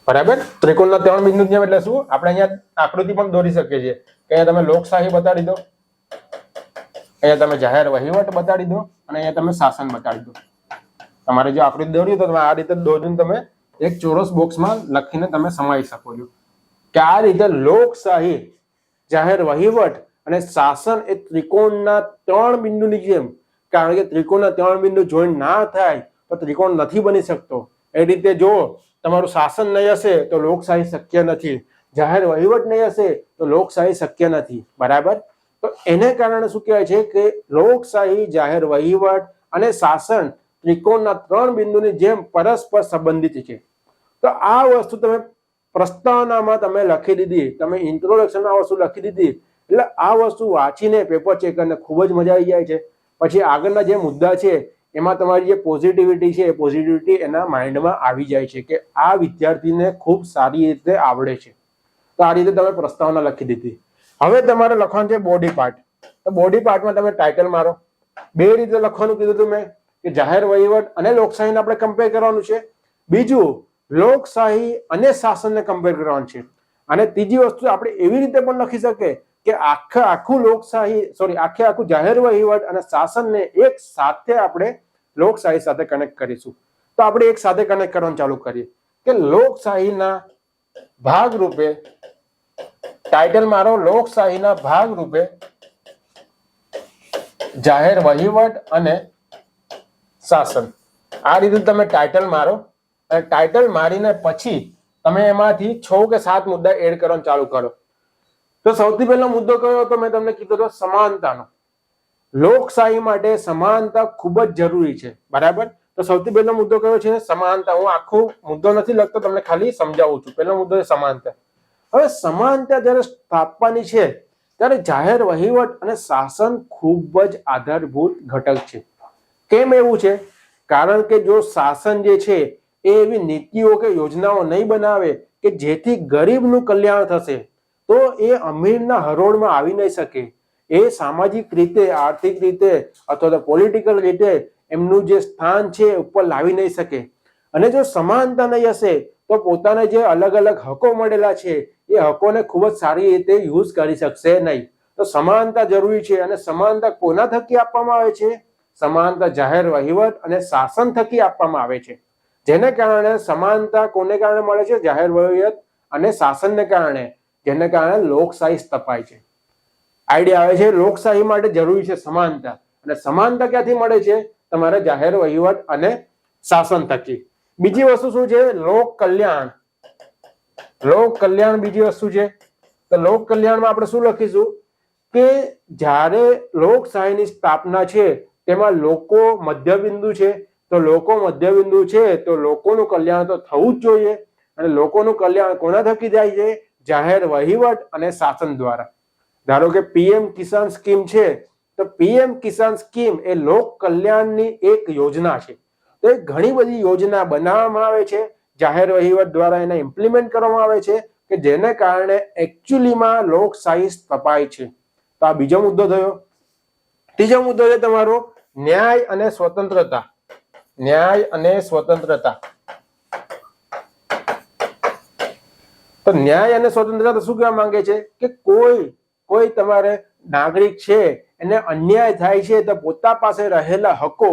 બરાબર. ત્રિકોણના 3 બિંદુની જેમ એટલે શું? આપણે અહીંયા આકૃતિ પણ દોરી શકીએ છીએ કે અહીંયા તમે લોકશાહી બતાડી દો, અહીંયા તમે જાહેર વહીવટ બતાડી દો અને અહીંયા તમે શાસન બતાડી દો. તમારે જો આકૃતિ દોરી તો તમે આ રીતે દોરીને તમે એક ચોરસ બોક્સમાં લખીને તમે સમાવી શકો છો કે આ રીતે લોકશાહી, જાહેર વહીવટ અને શાસન એ ત્રિકોણના 3 બિંદુની જેમ, કારણ કે ત્રિકોણના 3 બિંદુ જોઈન્ટ ના થાય તો ત્રિકોણ નથી બની શકતો. એ રીતે જો તમારું શાસન નહીં હશે તો લોકશાહી શક્ય નથી, જાહેર વહીવટ નહીં હશે તો લોકશાહી શક્ય નથી. બરાબર. તો એને કારણે શું કહેવાય છે કે લોકશાહી, જાહેર વહીવટ અને શાસન ત્રિકોણના 3 બિંદુની જેમ પરસ્પર સંબંધિત છે. તો આ વસ્તુ તમે પ્રસ્તાવનામાં તમે લખી દીધી, તમે ઇન્ટ્રોડક્શનમાં આ વસ્તુ લખી દીધી, એટલે આ વસ્તુ વાંચીને પેપર ચેકરને ખૂબ જ મજા આવી જાય છે. પછી આગળના જે મુદ્દા છે એમાં તમારી જે પોઝિટિવિટી છે એ પોઝિટિવિટી એના માઇન્ડમાં આવી જાય છે કે આ વિદ્યાર્થીને ખૂબ સારી રીતે આવડે છે. તો આ રીતે તમે પ્રસ્તાવના લખી દીધી. હવે તમારે લખવાનું છે બોડી પાર્ટ. તો બોડી પાર્ટમાં તમે ટાઇટલ મારો. 2 રીતે લખવાનું કીધું હતું મેં કે જાહેર વહીવટ અને લોકશાહીને આપણે કમ્પેર કરવાનું છે. બીજું લોકશાહી અને શાસનને કમ્પેર કરવાનું છે. અને ત્રીજી વસ્તુ આપણે એવી રીતે પણ લખી શકીએ કે આખું જાહેર વહીવટ અને શાસનને એક સાથે આપણે લોકશાહી સાથે કનેક્ટ કરીશું. તો આપણે એક સાથે કનેક્ટ કરવાનું ચાલુ કરીએ કે લોકશાહીના ભાગરૂપે, ટાઇટલ મારો લોકશાહીના ભાગરૂપે જાહેર વહીવટ અને શાસન. આ રીતે તમે ટાઇટલ મારો અને ટાઇટલ મારીને પછી તમે એમાંથી 6 કે 7 મુદ્દા એડ કરવાનું ચાલુ કરો. તો સૌથી પહેલો મુદ્દો કયો હતો? મેં તમને કીધું હતો સમાનતાનો. લોકશાહી માટે સમાનતા ખૂબ જ જરૂરી છે. બરાબર. તો સૌથી પહેલો મુદ્દો કયો છે? સમાનતા. હું આખો મુદ્દો નથી લખતો, તમને ખાલી સમજાવું છું. પહેલો મુદ્દો છે સમાનતા. હવે સમાનતા જ્યારે સ્થાપવાની છે ત્યારે જાહેર વહીવટ અને શાસન ખૂબ જ આધારભૂત ઘટક છે. કેમ એવું છે? કારણ કે જો શાસન જે છે એ એવી નીતિઓ કે યોજનાઓ નહીં બનાવે કે જેથી ગરીબનું કલ્યાણ થશે તો એ અમીરના હરોળમાં આવી નહીં શકે. એ સામાજિક રીતે, આર્થિક રીતે અથવા તો પોલિટિકલ રીતે એમનું જે સ્થાન છે ઉપર લાવી નહીં શકે. અને જો સમાનતા નહીં હશે તો પોતાને જે અલગ અલગ હકો મળેલા છે એ હકોને ખૂબ જ સારી રીતે યુઝ કરી શકશે નહીં. તો સમાનતા જરૂરી છે. અને સમાનતા કોના થકી આપવામાં આવે છે? સમાનતા જાહેર વહીવટ અને શાસન થકી આપવામાં આવે છે. જેને કારણે સમાનતા કોને કારણે મળે છે? જાહેર વહીવટ અને શાસનને કારણે, જેને કારણે લોકશાહી સ્થપાય છે. આઈડિયા આવે છે લોકશાહી માટે જરૂરી છે સમાનતા, અને સમાનતા ક્યાંથી મળે છે? તમારે જાહેર વહીવટ અને શાસન થકી. બીજી વસ્તુ શું છે? લોક કલ્યાણ. લોક કલ્યાણ બીજી વસ્તુ છે. તો લોક કલ્યાણમાં આપણે શું લખીશું કે જ્યારે લોકશાહીની સ્થાપના છે તેમાં લોકો મધ્યબિંદુ છે, તો લોકો મધ્યબિંદુ છે તો લોકોનું કલ્યાણ તો થવું જ જોઈએ, અને લોકોનું કલ્યાણ કોના થકી જાય છે? જાહેર વહીવટ અને શાસન દ્વારા. ધારો કે પીએમ કિસાન સ્કીમ છે, તો પીએમ કિસાન સ્કીમ એ લોક કલ્યાણની એક યોજના છે. તો એ ઘણી બધી યોજના બનાવવામાં આવે છે, જાહેર વહીવટ દ્વારા એને ઇમ્પ્લિમેન્ટ કરવામાં આવે છે કે જેને કારણે એકચ્યુઅલીમાં લોકશાહી સ્થપાય છે. તો આ બીજો મુદ્દો થયો. ત્રીજો મુદ્દો છે તમારો ન્યાય અને સ્વતંત્રતા. ન્યાય અને સ્વતંત્રતા. તો ન્યાય અને સ્વતંત્રતા શું કહેવા માંગે છે કે કોઈ તમારે નાગરિક છે એને અન્યાય થાય છે તો પોતા પાસે રહેલા હકો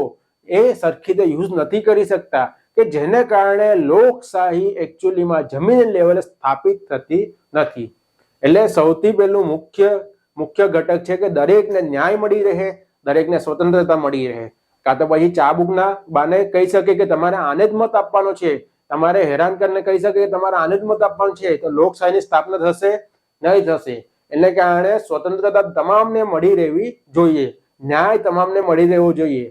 એ સરખી રીતે યુઝ નથી કરી શકતા, કે જેને કારણે લોકશાહી એકચ્યુઅલીમાં જમીન લેવલે સ્થાપિત થતી નથી. એટલે સૌથી પહેલું મુખ્ય ઘટક છે કે દરેકને ન્યાય મળી રહે, દરેકને સ્વતંત્રતા મળી રહે. કાં તો પછી ચાબુકના બાને કહી શકે કે તમારે આને જ મત આપવાનો છે, તમારે હેરાન કરીને કહી શકે કે તમારે આને જ મત આપવાનો છે, તો લોકશાહીની સ્થાપના થશે નહીં થશે. એટલે કારણે સ્વતંત્રતા તમામને મળી રહેવી જોઈએ, ન્યાય તમામને મળી રહેવો જોઈએ.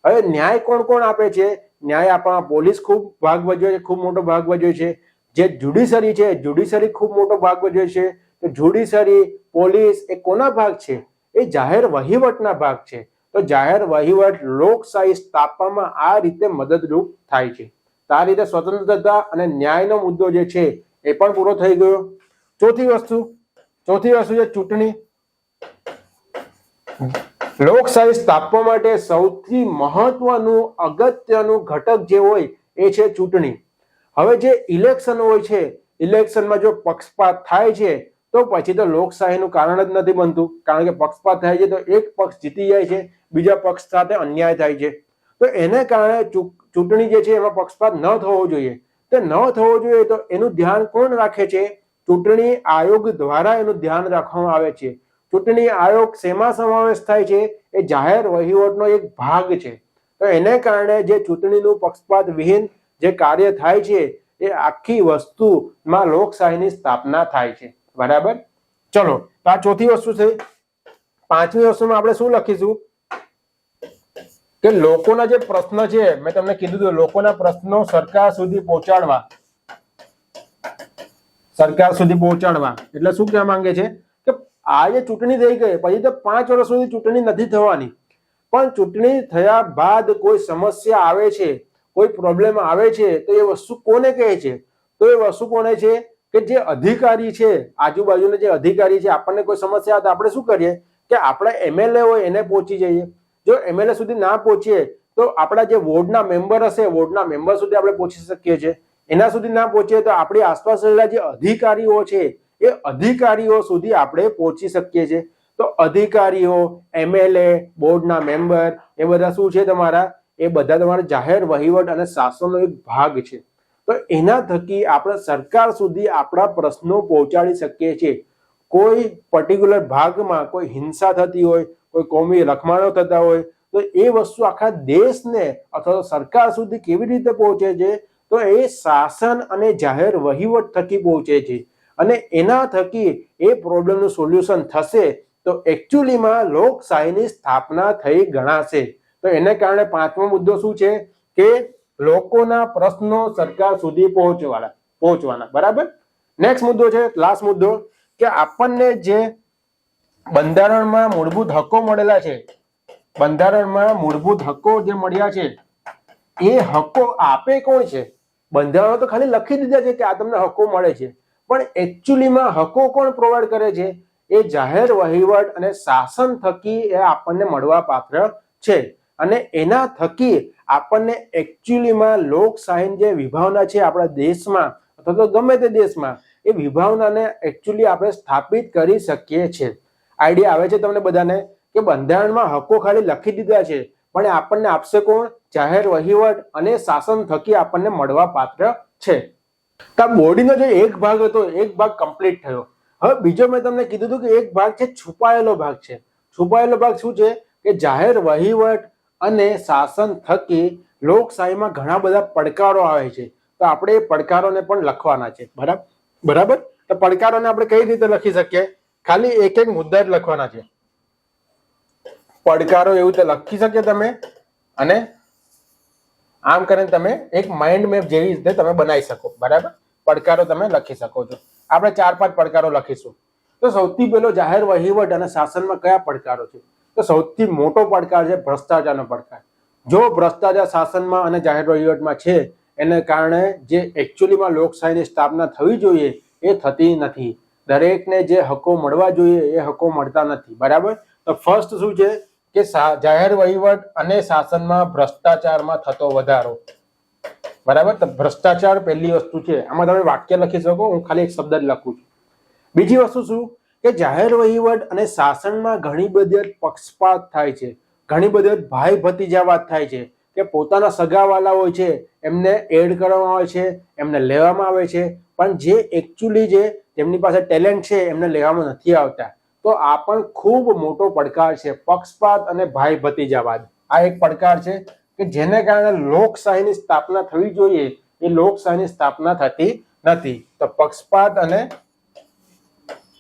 હવે ન્યાય કોણ કોણ આપે છે? ન્યાય આપવામાં પોલીસ ખૂબ ભાગ ભજવે છે, ખૂબ મોટો ભાગ ભજવે છે. જે જ્યુડિશરી છે, જ્યુડિશરી ખૂબ મોટો ભાગ ભજવે છે. તો જ્યુડિશરી, પોલીસ એ કોના ભાગ છે? એ જાહેર વહીવટના ભાગ છે. તો જાહેર વહીવટ લોકશાહી સ્થાપવામાં આ રીતે મદદરૂપ થાય છે. તો આ રીતે સ્વતંત્રતા અને ન્યાયનો મુદ્દો જે છે એ પણ પૂરો થઈ ગયો. ચોથી વસ્તુ છે ચૂંટણી. લોકશાહી સ્થાપવા માટે સૌથી મહત્વનું અગત્યનું ઘટક જે હોય એ છે ચૂંટણી. હવે જે ઇલેક્શન હોય છે, ઇલેક્શનમાં જો પક્ષપાત થાય છે તો પછી તો લોકશાહીનું કારણ જ નથી બનતું, કારણ કે પક્ષપાત થાય છે તો એક પક્ષ જીતી જાય છે, બીજા પક્ષ સાથે અન્યાય થાય છે. તો એને કારણે ચૂંટણી જે છે એમાં પક્ષપાત ન થવો જોઈએ. તો ન થવો જોઈએ તો એનું ધ્યાન કોણ રાખે છે? ચૂંટણી આયોગ દ્વારા એનું ધ્યાન રાખવામાં આવે છે. ચૂંટણી આયોગ શેમાં સમાવેશ થાય છે? એ જાહેર વહીવટનો એક ભાગ છે. તો એને કારણે જે ચૂંટણીનું પક્ષપાત વિહીન જે કાર્ય થાય છે એ આખી વસ્તુમાં લોકશાહીની સ્થાપના થાય છે. બરાબર? ચલો, તો આ ચોથી વસ્તુ છે. પાંચમી વસ્તુમાં આપણે શું લખીશું કે લોકોના જે પ્રશ્ન છે, મેં તમને કીધું હતું લોકોના પ્રશ્નો સરકાર સુધી પહોંચાડવા. સરકાર સુધી પહોંચાડવા એટલે શું કહેવા માંગે છે કે આ જે ચૂંટણી થઈ ગઈ પછી તો 5 વર્ષ સુધી ચૂંટણી નથી થવાની, પણ ચૂંટણી થયા બાદ કોઈ સમસ્યા આવે છે, કોઈ પ્રોબ્લેમ આવે છે તો એ વસ્તુ કોને કહે છે? તો એ વસ્તુ કોને છે કે જે અધિકારી છે, આજુબાજુના જે અધિકારી છે, આપણને કોઈ સમસ્યા આવે તો આપણે શું કરીએ કે આપણા એમએલએ હોય એને પહોંચી જઈએ. જો એમએલએ સુધી ના પહોંચીએ તો આપણા જે વોર્ડના મેમ્બર હશે, વોર્ડના મેમ્બર સુધી આપણે પહોંચી શકીએ છીએ. એના સુધી ના પહોંચીએ તો આપણી આસપાસ રહેલા જે અધિકારીઓ છે એ અધિકારીઓ સુધી આપણે પહોંચી શકીએ છીએ. તો અધિકારીઓ, એમએલએ, બોર્ડના મેમ્બર એ બધા શું છે તમારા? એ બધા તમારા જાહેર વહીવટ અને શાસનનો એક ભાગ છે. તો એના થકી આપણે સરકાર સુધી આપણા પ્રશ્નો પહોંચાડી શકીએ છીએ. કોઈ પર્ટિક્યુલર ભાગમાં કોઈ હિંસા થતી હોય, કોઈ કોમી લખમાણો થતા હોય તો એ વસ્તુ આખા દેશને અથવા તો સરકાર સુધી કેવી રીતે પહોંચે છે? તો એ શાસન અને જાહેર વહીવટ થકી પહોંચે છે, અને એના થકી એ પ્રોબ્લેમનું સોલ્યુશન થશે તો એકચ્યુઅલીમાં લોકશાહીની સ્થાપના થઈ ગણાશે. તો એને કારણે પાંચમો મુદ્દો શું છે કે લોકોના પ્રશ્નો સરકાર સુધી પહોંચવાના. બરાબર? નેક્સ્ટ મુદ્દો છે, લાસ્ટ મુદ્દો, કે આપણને જે બંધારણમાં મૂળભૂત હકો મળેલા છે, બંધારણમાં મૂળભૂત હકો જે મળ્યા છે એ હકો આપે કોણ છે? બંધારણ તો ખાલી લખી દીધા છે કે આ તમને હકો મળે છે, પણ એકચ્યુઅલીમાં હકો કોણ પ્રોવાઈડ કરે છે? એ જાહેર વહીવટ અને શાસન થકી એ આપણને મળવા પાત્ર છે. અને એના થકી આપણને એકચ્યુઅલીમાં લોકશાહીની જે વિભાવના છે આપણા દેશમાં અથવા તો ગમે તે દેશમાં, એ વિભાવનાને એકચ્યુઅલી આપણે સ્થાપિત કરી શકીએ છીએ. આઈડિયા આવે છે તમને બધાને કે બંધારણમાં હકો ખાલી લખી દીધા છે, પણ આપણને આપશે કોણ? જાહેર વહીવટ અને શાસન થકી આપણને મળવા પાત્ર છે. તો બોડીનો જે એક ભાગ હતો એક ભાગ કમ્પ્લીટ થયો. હવે બીજો મેં તમને કીધું હતું કે એક ભાગ છે છુપાયેલો ભાગ છે. છુપાયેલો ભાગ શું છે કે જાહેર વહીવટ અને શાસન થકી લોકશાહીમાં ઘણા બધા પડકારો આવે છે, તો આપણે એ પડકારોને પણ લખવાના છે. બરાબર. તો પડકારોને આપણે કઈ રીતે લખી શકીએ? ખાલી એક એક મુદ્દા જ લખવાના છે. પડકારો એવું તો લખી શકીએ તમે, અને આમ કરીને તમે એક માઇન્ડ મેપ જેવી રીતે તમે બનાવી શકો. બરાબર. પડકારો તમે લખી શકો છો. આપણે 4-5 પડકારો લખીશું. તો સૌથી પહેલો જાહેર વહીવટ અને શાસનમાં કયા પડકારો છે? તો સૌથી મોટો પડકાર છે ભ્રષ્ટાચારનો પડકાર. જો ભ્રષ્ટાચાર શાસનમાં અને જાહેર વહીવટમાં છે, એને કારણે જે એકચ્યુઅલીમાં લોકશાહીની સ્થાપના થવી જોઈએ એ થતી નથી. દરેકને જે હકો મળવા જોઈએ એ હકો મળતા નથી. બરાબર. તો ફર્સ્ટ શું છે કે જાહેર વહીવટ અને શાસનમાં ભ્રષ્ટાચારમાં થતો વધારો. બરાબર. તો ભ્રષ્ટાચાર પહેલી વસ્તુ છે. આમાં તમે વાક્ય લખી શકો, હું ખાલી એક શબ્દ જ લખું છું. બીજી વસ્તુ શું કે જાહેર વહીવટ અને શાસનમાં ઘણી બધી પક્ષપાત થાય છે, ઘણી બધી ભાઈ ભતીજાવાદ થાય છે, કે પોતાના સગાવાલા હોય છે એમને એડ કરવામાં આવે છે, એમને લેવામાં આવે છે, પણ જે એકચ્યુઅલી જે તેમની પાસે ટેલેન્ટ છે એમને લેવામાં નથી આવતા. તો આ પણ ખૂબ મોટો પડકાર છે, પક્ષપાત અને ભાઈ ભતીજાવાદ. આ એક પડકાર છે કે જેને કારણે લોકશાહીની સ્થાપના થવી જોઈએ એ લોકશાહીની સ્થાપના થતી નથી. તો પક્ષપાત અને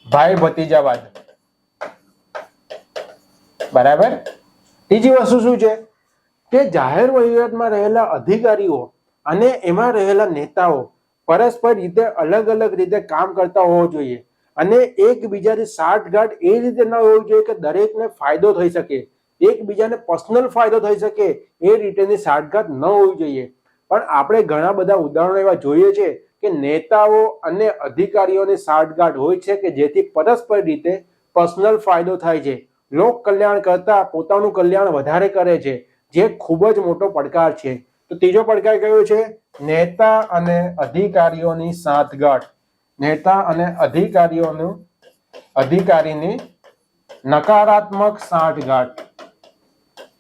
ભાઈ ભતીજાવાદ. બરાબર. ત્રીજી વસ્તુ શું છે કે જાહેર વહીવટમાં રહેલા અધિકારીઓ અને એમાં રહેલા નેતાઓ પરસ્પર રીતે અલગ અલગ રીતે કામ કરતા હોવો જોઈએ, અને એકબીજાની સાંઠગાંઠ એ રીતે ન હોવી જોઈએ કે દરેકને ફાયદો થઈ શકે, એકબીજાને પર્સનલ ફાયદો થઈ શકે એ રીતેની સાંઠગાંઠ ન હોવી જોઈએ. પણ આપણે ઘણા બધા ઉદાહરણો એવા જોઈએ છે કે નેતાઓ અને અધિકારીઓની સાંઠગાંઠ હોય છે કે જેથી પરસ્પર રીતે પર્સનલ ફાયદો થાય છે, લોક કલ્યાણ કરતા પોતાનું કલ્યાણ વધારે કરે છે, જે ખૂબ જ મોટો પડકાર છે. તો ત્રીજો પડકાર કયો છે? નેતા અને અધિકારીઓની સાંઠગાંઠ. નેતા અને અધિકારીની નકારાત્મક સાંઠગાંઠ.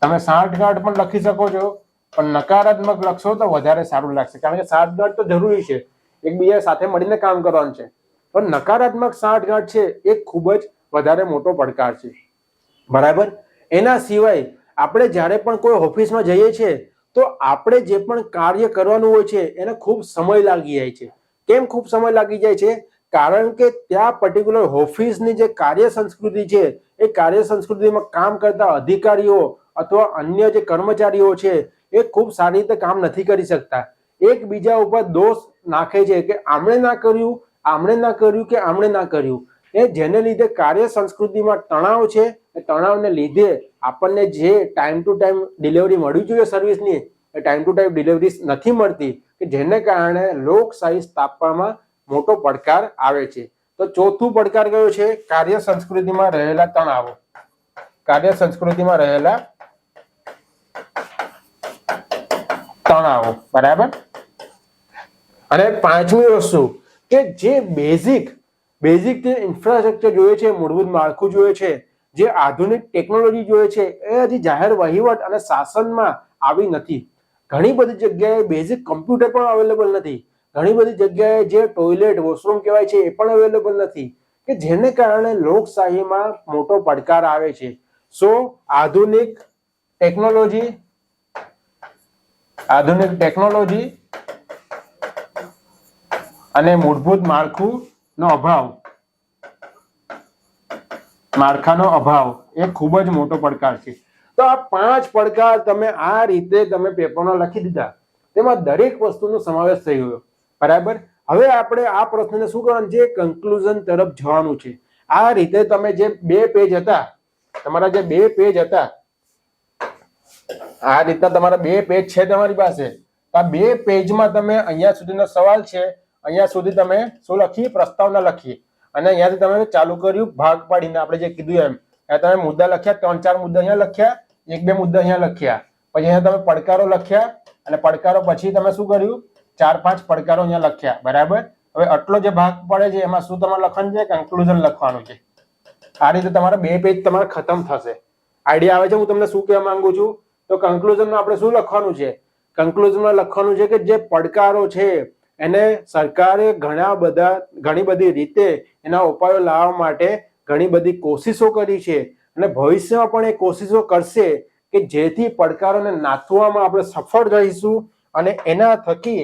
તમે સાંઠગાંઠ પણ લખી શકો છો, પણ નકારાત્મક લખશો તો વધારે સારું લાગશે, કારણ કે સાંઠગાંઠ તો જરૂરી છે, એકબીજા સાથે મળીને કામ કરવાનું છે. પણ નકારાત્મક સાંઠગાંઠ છે એ ખૂબ જ વધારે મોટો પડકાર છે. બરાબર. એના સિવાય આપણે જ્યારે પણ કોઈ ઓફિસમાં જઈએ છીએ તો આપણે જે પણ કાર્ય કરવાનું હોય છે એને ખૂબ સમય લાગી જાય છે. કેમ ખૂબ સમય લાગી જાય છે? કારણ કે ત્યાં પર્ટિક્યુલર ઓફિસની જે કાર્ય સંસ્કૃતિ છે એ કાર્ય સંસ્કૃતિમાં કામ કરતા અધિકારીઓ અથવા અન્ય જે કર્મચારીઓ છે એ ખૂબ સારી રીતે કામ નથી કરી શકતા. એકબીજા ઉપર દોષ નાખે છે કે આમણે ના કર્યું, આમણે ના કર્યું કે આમણે ના કર્યું. એ જેને લીધે કાર્ય સંસ્કૃતિમાં તણાવ છે. એ તણાવને લીધે આપણને જે ટાઈમ ટુ ટાઈમ ડિલિવરી મળવી જોઈએ સર્વિસની, એ ટાઈમ ટુ ટાઈમ ડિલિવરી નથી મળતી, કે જેને કારણે લોકશાહી સ્થાપવામાં મોટો પડકાર આવે છે. તો ચોથું પડકાર કયો છે? કાર્ય સંસ્કૃતિમાં રહેલા તણાવો. કાર્ય સંસ્કૃતિમાં રહેલા તણાવો. બરાબર. અને પાંચમી વસ્તુ કે જે બેઝિક જે ઇન્ફ્રાસ્ટ્રક્ચર જોઈએ છે, મૂળભૂત માળખું જોઈએ છે, જે આધુનિક ટેકનોલોજી જોઈએ છે, એ હજી જાહેર વહીવટ અને શાસનમાં આવી નથી. ઘણી બધી જગ્યાએ બેઝિક કમ્પ્યુટર પણ અવેલેબલ નથી, ઘણી બધી જગ્યાએ જે ટોયલેટ વોશરૂમ કહેવાય છે એ પણ અવેલેબલ નથી, કે જેને કારણે લોકશાહીમાં મોટો પડકાર આવે છે. સો આધુનિક ટેકનોલોજી અને મૂળભૂત માળખાનો અભાવ એ ખૂબ જ મોટો પડકાર છે. તો આ 5 પડકાર તમે આ રીતે તમે પેપરમાં લખી દીધા, તેમાં દરેક વસ્તુનો સમાવેશ થઈ ગયો. બરાબર. હવે આપણે આ પ્રશ્નને શું કરવાનું છે? કન્ક્લુઝન તરફ જવાનું છે. આ રીતે તમે જે 2 પેજ હતા, તમારા જે 2 પેજ હતા, આ રીતના તમારા 2 પેજ છે તમારી પાસે. આ 2 પેજમાં તમે અહીંયા સુધીનો સવાલ છે, અહીંયા સુધી તમે શું લખી? પ્રસ્તાવના લખી, અને અહીંયાથી તમે ચાલુ કર્યું ભાગ પાડીને. આપણે જે કીધું એમ તમે મુદ્દા લખ્યા, 3-4 મુદ્દા અહીંયા લખ્યા, 1-2 મુદ્દા અહીંયા લખ્યા, પછી અહીંયા તમે પડકારો લખ્યા, અને પડકારો પછી તમે શું કર્યું? 4-5 પડકારો અહીંયા લખ્યા. બરાબર. હવે આટલો જે ભાગ પડે છે એમાં શું તમારે લખવાનું છે? કન્ક્લુઝન લખવાનું છે. આ રીતે તમારા 2 પેજ તમારા ખતમ થશે. આઈડિયા આવે છે હું તમને શું કહેવા માંગુ છું? તો કન્ક્લુઝનમાં આપણે શું લખવાનું છે? કન્ક્લુઝનમાં લખવાનું છે કે જે પડકારો છે એને સરકારે ઘણી બધી રીતે એના ઉપાયો લાવવા માટે ઘણી બધી કોશિશો કરી છે અને ભવિષ્યમાં પણ એ કોશિશો કરશે કે જેથી પડકારોને નાથવામાં આપણે સફળ રહીશું અને એના થકી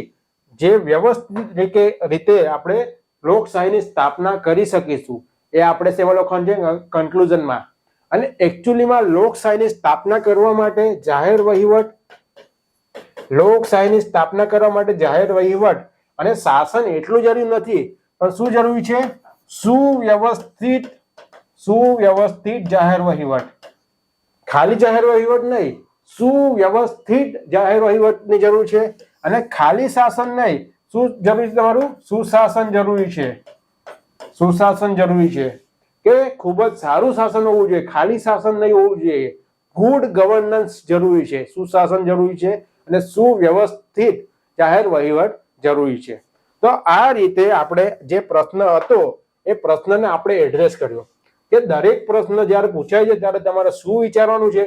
જે વ્યવસ્થિત રીતે આપણે લોકશાહીની સ્થાપના કરી શકીશું. એ આપણે સેવા લખવાનું છે કન્ક્લુઝનમાં. અને એકચ્યુઅલીમાં લોકશાહીની સ્થાપના કરવા માટે જાહેર વહીવટ અને શાસન એટલું જરૂરી નથી, પણ શું જરૂરી છે? સુવ્યવસ્થિત જાહેર વહીવટ. ખાલી જાહેર વહીવટ નહીં, સુવ્યવસ્થિત જાહેર વહીવટની જરૂર છે. અને ખાલી શાસન નહીં, શું જરૂરી છે તમારું? સુશાસન જરૂરી છે. સુશાસન જરૂરી છે કે ખૂબ જ સારું શાસન હોવું જોઈએ, ખાલી શાસન નહીં હોવું જોઈએ. ગુડ ગવર્નન્સ જરૂરી છે, સુશાસન જરૂરી છે અને સુવ્યવસ્થિત જાહેર વહીવટ જરૂરી છે. તો આ રીતે આપણે જે પ્રશ્ન હતો એ પ્રશ્નને આપણે એડ્રેસ કર્યો કે દરેક પ્રશ્ન જ્યારે પૂછાય છે ત્યારે તમારે શું વિચારવાનું છે,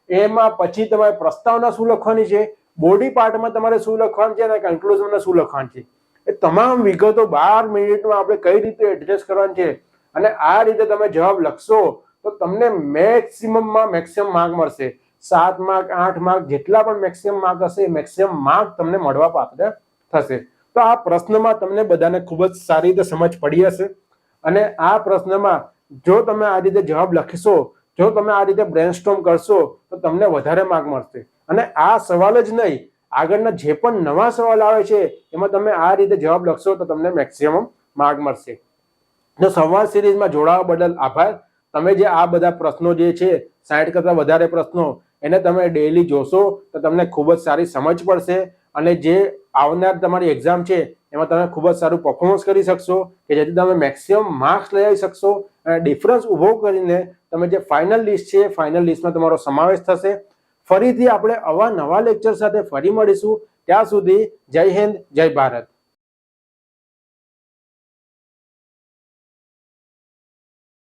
એમાં પછી તમારે પ્રસ્તાવના શું લખવાની છે, બોડી પાર્ટમાં તમારે શું લખવાનું છે અને કન્ક્લુઝનમાં શું લખવાનું છે. એ તમામ વિગતો 12 મિનિટમાં આપણે કઈ રીતે એડ્રેસ કરવાની છે અને આ રીતે તમે જવાબ લખશો તો તમને મેક્સિમમમાં મેક્સિમમ માર્ક મળશે. 7 માર્ક 8 માર્ક જેટલા પણ મેક્સિમમ માર્ક હશે એ મેક્સિમમ માર્ક તમને મળવા પાત્ર થશે. તો આ પ્રશ્નમાં તમને બધાને ખૂબ જ સારી રીતે સમજ પડી હશે અને આ પ્રશ્નમાં જો તમે આ રીતે જવાબ લખશો, જો તમે આ રીતે બ્રેનસ્ટોર્મ કરશો તો તમને વધારે માર્ક મળશે. અને આ સવાલ જ નહીં, આગળના જે પણ નવા સવાલ આવે છે એમાં તમે આ રીતે જવાબ લખશો તો તમને મેક્સિમમ માર્ક મળશે. તો સંવાદ સિરીઝમાં જોડાવા બદલ આભાર. તમે જે આ બધા પ્રશ્નો જે છે 60 કરતાં વધારે પ્રશ્નો એને તમે ડેઈલી જોશો તો તમને ખૂબ જ સારી સમજ પડશે અને જે આવનાર તમારી એક્ઝામ છે એમાં તમે ખૂબ જ સારું પરફોર્મન્સ કરી શકશો કે જેથી તમે મેક્સિમમ માર્ક્સ લઈ આવી શકશો અને ડિફરન્સ ઊભો કરીને તમે જે ફાઇનલ લિસ્ટ છે ફાઇનલ લિસ્ટમાં તમારો સમાવેશ થશે. ફરીથી આપણે આવા નવા લેક્ચર સાથે ફરી મળીશું. ત્યાં સુધી જય હિન્દ, જય ભારત.